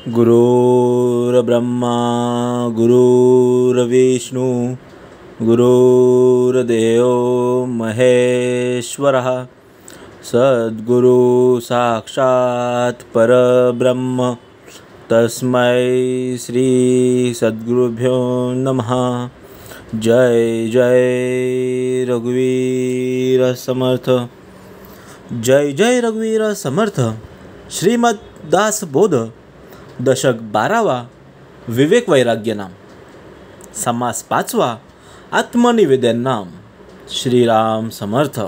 गुरुर्ब्रह्मा गुरुर्विष्णू गुरुर्देव महेश्वरः सद्गुरु साक्षात् परब्रह्म तस्मै श्री सद्गुरुभ्यो नमः। जय जय रघुवीर समर्थ। जय जय रघुवीर समर्थ। श्रीमद दास बोध दशक 12वा विवेक वैराग्य नाम। समास 5वा आत्मनिवेदन नाम। श्रीराम समर्थ।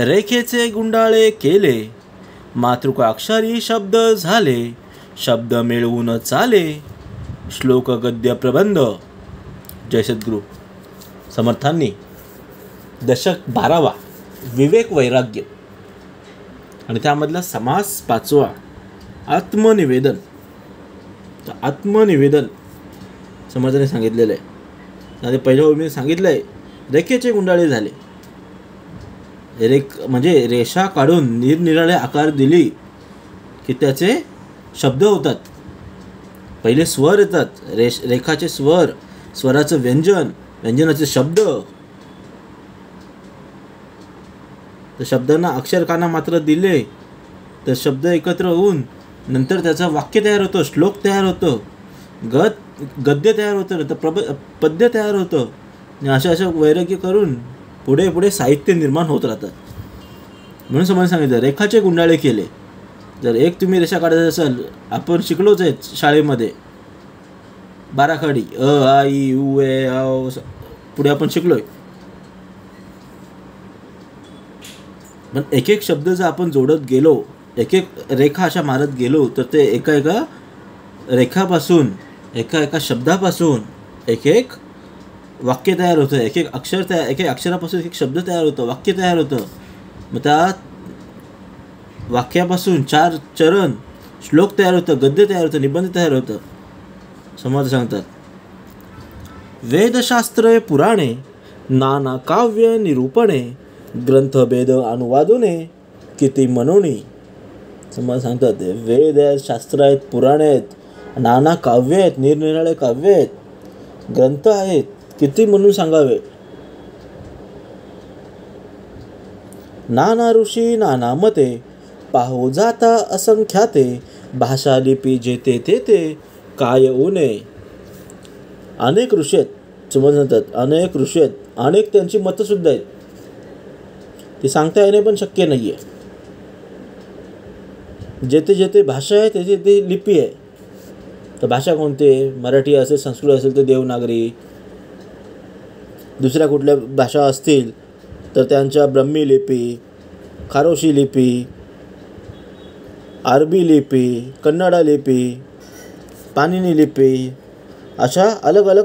रेखेचे गुंडाळे केले, मातृकाक्षरी शब्द झाले, शब्द मिळवून चाले, श्लोक गद्य प्रबंध। जय सद्गुरु समर्थांनी दशक 12वा विवेक वैराग्य आणि त्यामधला समास 5वा आत्मनिवेदन। आत्मनिवेदन समर्थाने सांगितलेलं आहे। आणि पहिल्या ओळीमध्ये सांगितलं आहे रेखेचे गुंडाळे झाले। म्हणजे रेषा काढून निरनिराळे आकार दिली की त्याचे शब्द होतात। पहिले स्वर येतात, रेखाचे स्वर, स्वराचं व्यंजन, व्यंजनाचे शब्द, तर शब्दांना अक्षर काना मात्र दिले तर शब्द एकत्र होऊन नंतर त्याचं वाक्य तयार होतं, श्लोक तयार होतं, गद्य तयार होतं, तर पद्य तयार होतं। आणि अशा वैराग्य करून पुढे पुढे साहित्य निर्माण होत राहतं। म्हणून समज सांगितलं रेखाचे गुंडाळे केले। जर एक तुम्ही रेषा काढायचं असेल, आपण शिकलोच आहेत शाळेमध्ये बाराखडी अ आ इ उ ए आ पुढे आपण शिकलोय। पण एक एक शब्द जर आपण जोडत गेलो, एक एक रेखा अशा मारत गेलो तर ते एका एका रेखापासून, एका एका शब्दापासून एक एक वाक्य तयार होतं, एक एक अक्षर तयार, एक एक अक्षरापासून एक शब्द तयार होतं, वाक्य तयार होतं। मग त्या वाक्यापासून 4 चरण, श्लोक तयार होतं, गद्य तयार होतं, निबंध तयार होतं। समर्थ सांगतात वेदशास्त्रे पुराणे नाना काव्य निरूपणे ग्रंथभेद अनुवादुने किती मनोनी। समर्थ सांगतात वेद आहेत, शास्त्र आहेत, पुराणे आहेत, नाना काव्य आहेत, निरनिराळे काव्य आहेत, ग्रंथ आहेत, किती म्हणून सांगावे। नाना ऋषी नाना मते पाहू जाता असंख्याते भाषा लिपी जेते तेते काय ऊने। अनेक ऋषी आहेत, समजतात अनेक ऋषी आहेत, अनेक त्यांची मतं सुद्धा आहेत, ती सांगता येणे पण शक्य नाही आहे। जेथे जेथे भाषा आहे तेथे ते लिपी आहे। तर भाषा कोणते, मराठी असेल, संस्कृत असेल तर देवनागरी, दुसऱ्या कुठल्या भाषा असतील तर त्यांच्या ब्रह्मी लिपी, खारोशी लिपी, अरबी लिपी, कन्नडा लिपी, पानिनी लिपी, अशा अलग अलग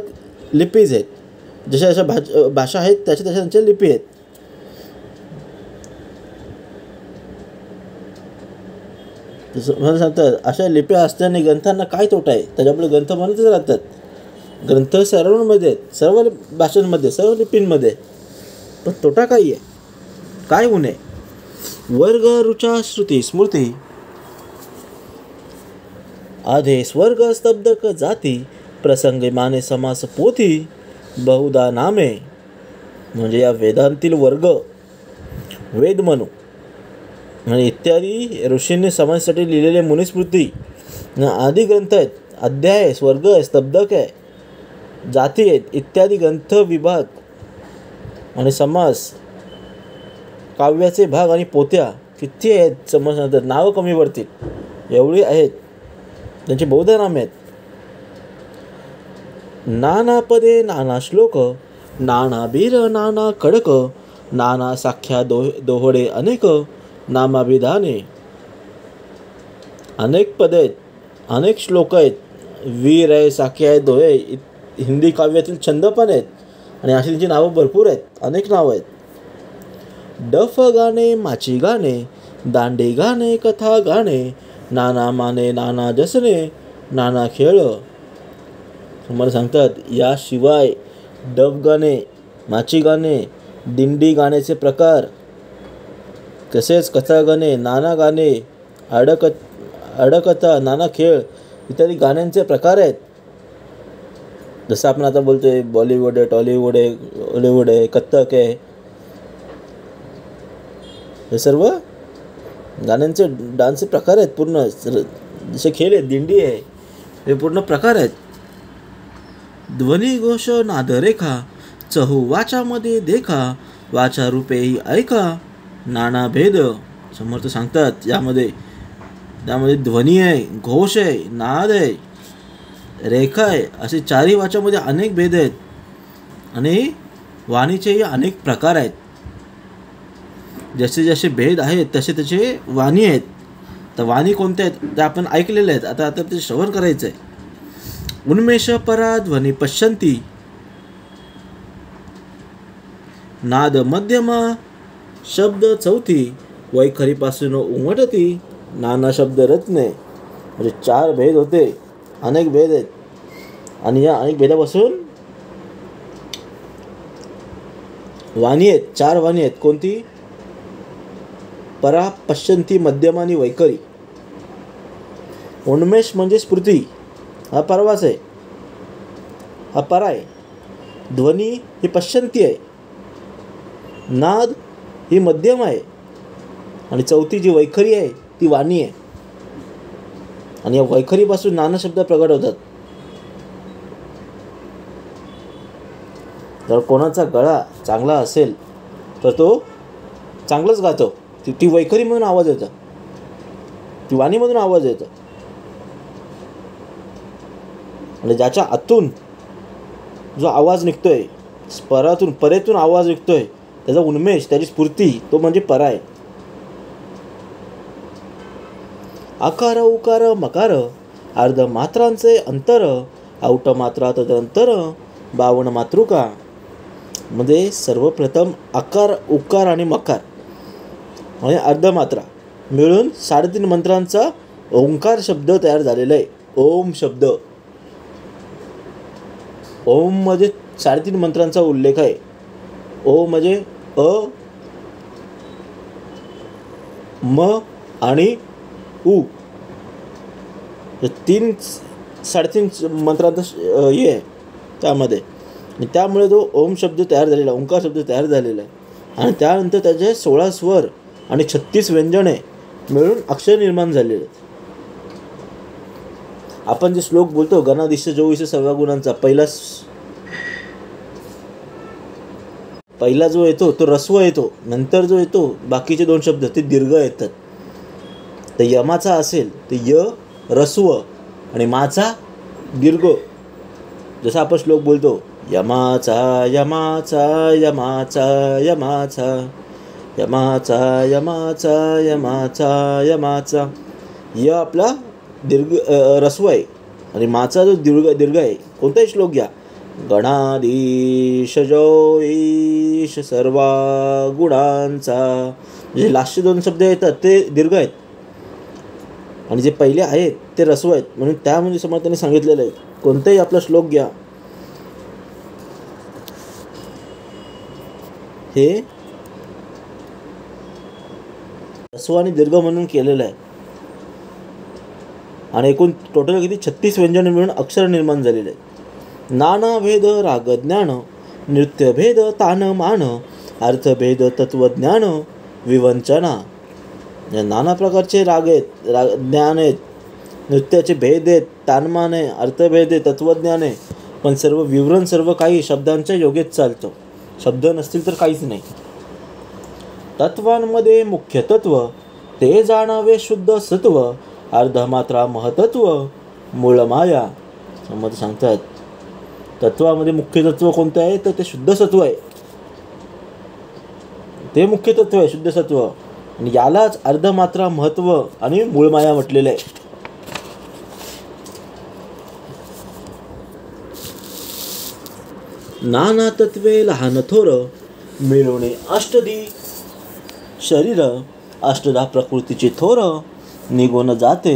लिपीज आहेत। जशा जशा भाषा आहेत त्याच्या तशा त्यांच्या लिपी आहेत। मला सांगतात अशा लिप्या असल्याने ग्रंथांना काय तोटा आहे, त्याच्यामुळे ग्रंथ म्हणतच राहतात। ग्रंथ सर्वांमध्ये आहेत, सर्व भाषांमध्ये, सर्व लिपींमध्ये, पण तोटा काही आहे, काय उणे। वर्ग रुचा श्रुती स्मृती आधे स्वर्ग स्तब्धक जाती प्रसंगे माने समास पोथी बहुधा नामे। म्हणजे या वेदांतील वर्ग, वेद म्हणू आणि इत्यादी ऋषींनी समाजासाठी लिहिलेले मुनिस्मृती आदी ग्रंथ आहेत, अध्याय आहे, स्वर्ग आहे, स्तब्धक आहे, जाती आहेत, इत्यादी ग्रंथ, विभाग आणि समास, काव्याचे भाग आणि पोथ्या किती आहेत समजतात, नावं कमी पडतील एवढी आहेत, त्यांची बौद्ध नामे आहेत। नाना पदे नाना श्लोक नाना बीर नाना खडक नाना साख्या दोहडे अनेक नामाभिधाने। अनेक पदे आहेत, अनेक श्लोक आहेत, वीर आहे, साखे आहे, दोहे, हिंदी काव्यातील छंद पण आहेत आणि अशी त्यांची नावं भरपूर आहेत, अनेक नावं आहेत। डफ गाणे, माची गाणे, दांडे गाणे, कथा गाणे, नाना माने नाना जसने नाना खेळ। मला सांगतात याशिवाय डफ गाणे, माची गाणे, दिंडी गाण्याचे प्रकार, तसेच कथा गाणे, नाना गाणे, अडकथा, नाना खेळ इत्यादी गाण्यांचे प्रकार आहेत. जसं आपण आता बोलतोय बॉलिवूड आहे, टॉलिवूड आहे, हॉलिवूड आहे, कथ्थक आहे, हे सर्व गाण्यांचे डान्सचे प्रकार आहेत. पूर्ण जसे खेळ आहेत, दिंडी आहे, हे पूर्ण प्रकार आहेत. ध्वनी घोष नादरेखा चहू वाचामध्ये देखा, वाचा रूपेही ऐका नाना भेद. समर्थ सांगतात त्यामध्ये ध्वनी आहे, घोष आहे, नाद आहे, रेखा आहे, असे चारही वाचामध्ये अनेक भेद आहेत आणि वाणीचेही अनेक प्रकार आहेत. जसे जसे भेद आहेत तसे तसे वाणी आहेत. तर वाणी कोणत्या आहेत त्या आपण ऐकलेल्या आहेत. आता ते श्रवण करायचं आहे. उन्मेष परा ध्वनी पश्यंती, नाद मध्यम शब्द चौथी, वैखरीपासून उमटती नाना शब्द रत्ने. म्हणजे 4 भेद होते, अनेक भेद आहेत आणि या अनेक भेदापासून वाणी आहेत. 4 वाणी आहेत. कोणती? परा, पश्यंती, मध्यम आणि वैखरी. उन्मेष म्हणजे स्फूर्ती, हा परवाच आहे, हा परा आहे. ध्वनी ही पश्यंती आहे, नाद ही मध्यम आहे आणि चौथी जी वैखरी आहे ती वाणी आहे. आणि या वैखरीपासून नाना शब्द प्रगट होतात. जर कोणाचा गळा चांगला असेल तर तो चांगलंच गातो. ती वैखरीमधून आवाज येतो, ती वाणीमधून आवाज येतो. आणि ज्याच्या आतून जो आवाज निघतोय, परेतून आवाज निघतोय, त्याचा उन्मेष, त्याची स्फूर्ती, तो म्हणजे परा आहे. आकार उकार मकार अर्ध मात्रांचे अंतर, औट मात्रा तदंतर 52 मातृका. मध्ये सर्वप्रथम आकार, उकार आणि मकार आणि अर्धमात्रा मिळून 3.5 मंत्रांचा ओंकार शब्द तयार झालेला आहे. ओम शब्द. ओम म्हणजे 3.5 मंत्रांचा उल्लेख आहे. ओम म्हणजे अ, म आणि उ. 3-3.5 मंत्रांचा हे आहे त्यामध्ये. त्यामुळे तो ओम शब्द तयार झालेला, ओंकार शब्द तयार झालेला आहे. आणि त्यानंतर त्याचे 16 स्वर आणि 36 व्यंजने मिळून अक्षर निर्माण झालेले आहेत. आपण जे श्लोक बोलतो गणाधीश 24 सर्व गुणांचा, पहिला जो येतो तो ऱ्हस्व येतो, नंतर जो येतो बाकीचे 2 शब्द ते दीर्घ येतात. तर यमाचा असेल तर य ऱ्हस्व आणि माचा दीर्घ. जसं आपण श्लोक बोलतो यमाचा यमाचा यमाचा यमाचा यमाचा यमाचा यमाचा यमाचा. य आपला दीर्घ ऱ्हस्व आहे आणि माचा जो दीर्घ आहे. कोणताही श्लोक घ्या, गणाधीश जो ईश सर्वा गुणांचा, जे लास्टचे 2 शब्द येतात ते दीर्घ आहेत आणि जे पहिले आहेत ते ऱ्हस्व आहेत. म्हणून त्यामध्ये समर्थाने सांगितलेलं आहे, कोणताही आपला श्लोक घ्या, हे ऱ्हस्व आणि दीर्घ म्हणून केलेलं आहे. आणि एकूण टोटल किती 36 व्यंजने मिळून अक्षर निर्माण झालेले आहेत. नाना भेद राग ज्ञान, नृत्य भेद तान मान, अर्थभेद तत्वज्ञान विवंचना. या नाना प्रकारचे राग आहेत, ज्ञान आहेत, नृत्याचे भेद आहेत, तानमान आहे, अर्थभेद आहे, तत्वज्ञान आहे. पण सर्व विवरण सर्व काही शब्दांच्या योगेत चालतं. शब्द नसतील तर काहीच नाही. तत्वांमध्ये मुख्य तत्व ते जाणावे शुद्ध सत्व, अर्धमात्रा महतत्व मूळ माया. समज सांगतात तत्वामध्ये मुख्य तत्व कोणतं आहे तर ते शुद्ध सत्व आहे. ते मुख्य तत्व आहे, शुद्ध सत्व. आणि यालाच अर्धमात्रा महत्व आणि मूळ माया म्हटलेलं आहे. नाना तत्वे लहान थोर, मिळवणे अष्टधी शरीर, अष्टधा प्रकृतीचे थोर निघून जाते.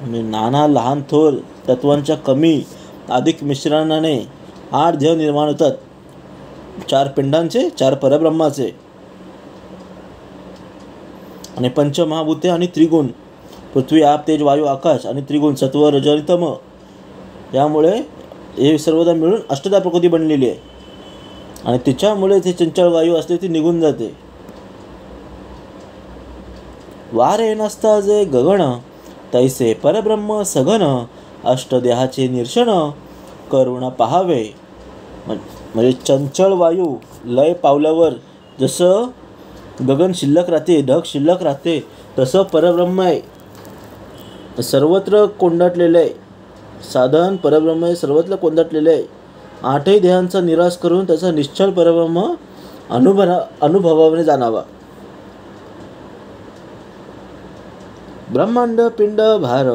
म्हणजे नाना लहान थोर तत्वांच्या कमी अधिक मिश्रणाने 8 देह निर्माण होतात. 4 पिंडांचे, 4 परब्रह्माचे आणि पंचमहाभूते आणि त्रिगुण पृथ्वी, आप, तेज, वायू, आकाश आणि त्रिगुण सत्व, रज आणि तम, यामुळे हे सर्वदा मिळून अष्टधा प्रकृती बनलेली आहे. आणि तिच्यामुळे ते चंचल वायू असते ती निघून जाते. वारे नसता जे गगन, तैसे परब्रह्म सघन, अष्टदेहाचे निरशन, करुणा पहावे. म्हणजे चंचल वायू लय पावल्यावर जसं गगन शिल्लक राहते, ढग शिल्लक राहते, तसं परब्रह्म आहे, सर्वत्र कोंडाटलेलं आहे. साधन परब्रह्म आहे, सर्वत्र कोंडाटलेलं आहे. आठही देहांचा निराश करून त्याचा निश्चल परब्रह्म अनुभवाने जाणावा. ब्रह्मांड पिंड भार,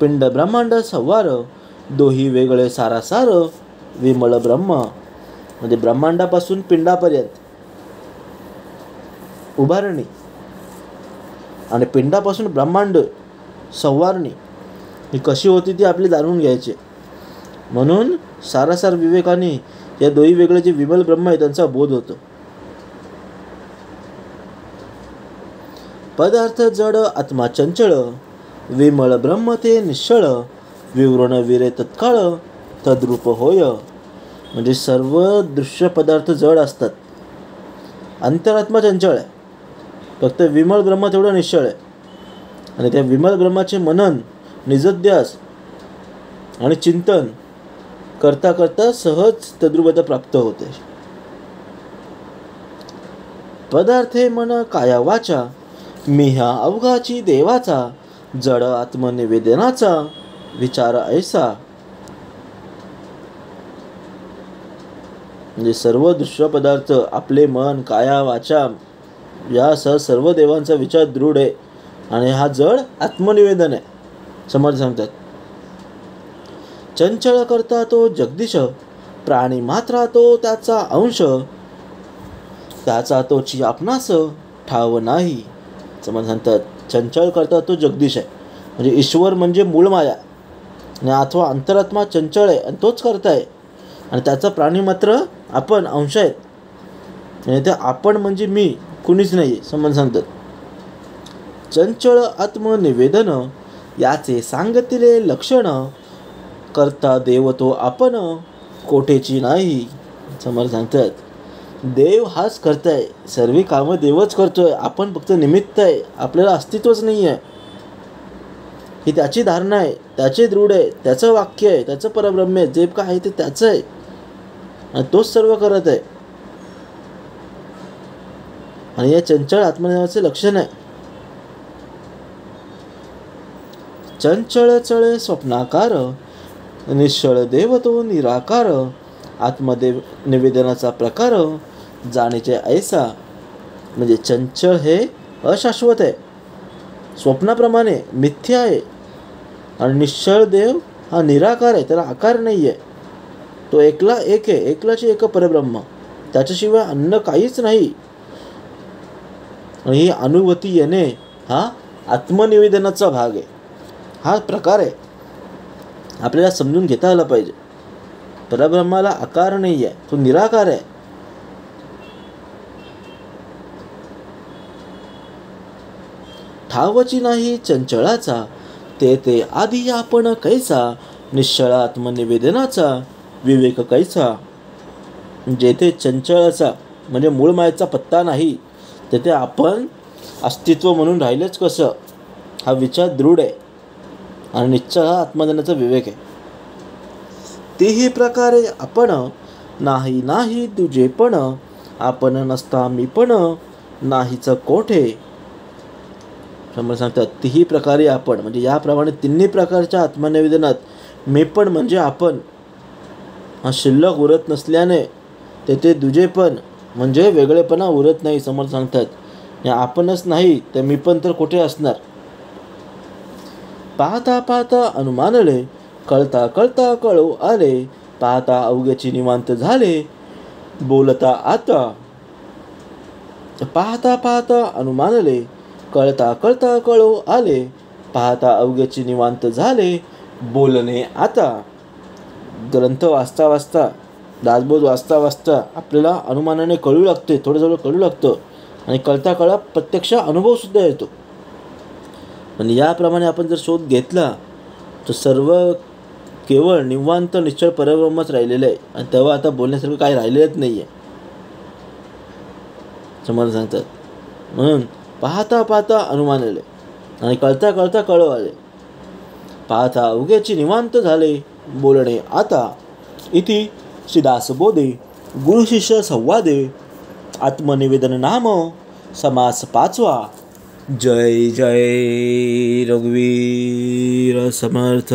पिंड ब्रह्मांड संवार, दोही वेगळे सारासार, विमल ब्रह्म. म्हणजे ब्रह्मांडापासून पिंडापर्यंत उभारणी आणि पिंडापासून ब्रह्मांड संवारणी ही कशी होती ती आपली जाणून घ्यायची. म्हणून सारासार विवेकाने या दोही वेगळे जे विमल ब्रह्म आहे त्यांचा बोध होतो. पदार्थ जड आत्मा चंचळ, विमल ब्रह्म ते निश्चळ, विवरण विरे तत्काळ, तद्रूप होय. म्हणजे सर्व दृश्य पदार्थ जड असतात, अंतरात्मा चंचळ आहे, फक्त विमल ब्रह्म तेवढं निश्चळ आहे. आणि त्या विमल ब्रह्माचे मनन, निजध्यास आणि चिंतन करता करता सहज तद्रूपता प्राप्त होते. पदार्थे मन काया वाचा, मी ह्या अवघाची देवाचा, जड आत्मनिवेदनाचा विचार ऐसा. म्हणजे सर्व दृश्य पदार्थ, आपले मन, काया, वाचा यासह सर्व देवांचा विचार दृढ आहे. आणि हा जड आत्मनिवेदन आहे. समर्थ सांगतात, चंचल करता तो जगदीश, प्राणी मात्रा तो त्याचा अंश, त्याचा तोची आपणास ठाव नाही. समर्थ सांगतात, चंचल करता तो जगदीश आहे, म्हणजे ईश्वर म्हणजे मूळ माया आणि अथवा अंतरात्मा चंचल आहे आणि तोच करताय. आणि त्याचा प्राणी मात्र आपण अंश आहेत. आणि ते आपण म्हणजे मी, कुणीच नाही. समर्थ सांगतात, चंचल आत्मनिवेदन याचे सांगतिले लक्षण, करता देव तो आपण कोठेची नाही. समर्थ सांगतात, देव हाच करताय, सर्व कामं देवच करतोय, आपण फक्त निमित्त आहे, आपल्याला अस्तित्वच नाही आहे. ही त्याची धारणा आहे, त्याचे दृढ आहे, त्याचं वाक्य आहे, त्याचं परब्रह्म आहे, जे काय आहे ते त्याचं आहे आणि तोच सर्व करत आहे. आणि या चंचल आत्मनिवेदनाचे लक्षण आहे, चंचळ चळे स्वप्नाकार, निश्चळ देव तो निराकार, आत्मदेव निवेदनाचा प्रकार जाणीचे ऐसा. म्हणजे चंचळ हे अशाश्वत आहे, स्वप्नाप्रमाणे मिथ्या आहे. आणि निश्चळ देव हा निराकार आहे, त्याला आकार नाही आहे, तो एकला एक आहे, एकलाची एक परब्रह्म, त्याच्याशिवाय अन्य काहीच नाही. आणि ही अनुभूती येणे हा आत्मनिवेदनाचा भाग आहे, हा प्रकार आहे, आपल्याला समजून घेता आला पाहिजे. परब्रह्माला आकार नाही आहे, तो निराकार आहे. ठावची नाही चंचळाचा, ते ते आधी आपण कैसा, निश्चळ आत्मनिवेदनाचा विवेक कैसा. जेथे चंचळाचा म्हणजे मूळ मायेचा पत्ता नाही, तेथे आपण अस्तित्व म्हणून राहिलेच कसं, हा विचार दृढ आहे. आणि निश्चळ हा आत्मज्ञानाचा विवेक आहे. तेही प्रकारे आपण नाही नाही तुझे पण, आपण नसता मी पण नाहीच कोठे. समोर सांगतात, तीही प्रकारे आपण म्हणजे याप्रमाणे तिन्ही प्रकारच्या आत्मनिवेदनात मी पण म्हणजे आपण हा शिल्लक उरत नसल्याने तेथे दुजेपण म्हणजे वेगळेपणा उरत नाही. समोर सांगतात, या आपणच नाही तर मी पण तर कुठे असणार. पाहता पाहता अनुमानले, कळता कळता कळू आले, पाहता अवघ्याची निवांत झाले, बोलता आता. पाहता पाहता अनुमानले, कळता कळता कळू आले, पाहता अवघ्याची निवांत झाले, बोलणे आता. ग्रंथ वाचता वाचता, दासबोध वाचता वाचता आपल्याला अनुमानाने कळू लागते, थोडं थोडं कळू लागतं आणि कळता कळा प्रत्यक्ष अनुभवसुद्धा येतो. आणि याप्रमाणे आपण जर शोध घेतला तर सर्व केवळ निवांत निश्चळ परब्रह्मच राहिलेलं आहे. आणि तेव्हा आता बोलण्यासारखं काही राहिलेलंच नाही आहे, समर्थ सांगतात. म्हणून पाहता पाहता अनुमान आले आणि कळता कळता कळव आले. पाहता उगेची निवांत झाले बोलणे आता. इति श्रीदासबोधे गुरुशिष्य संवादे आत्मनिवेदन नाम समास 5वा. जय जय रघुवीर समर्थ.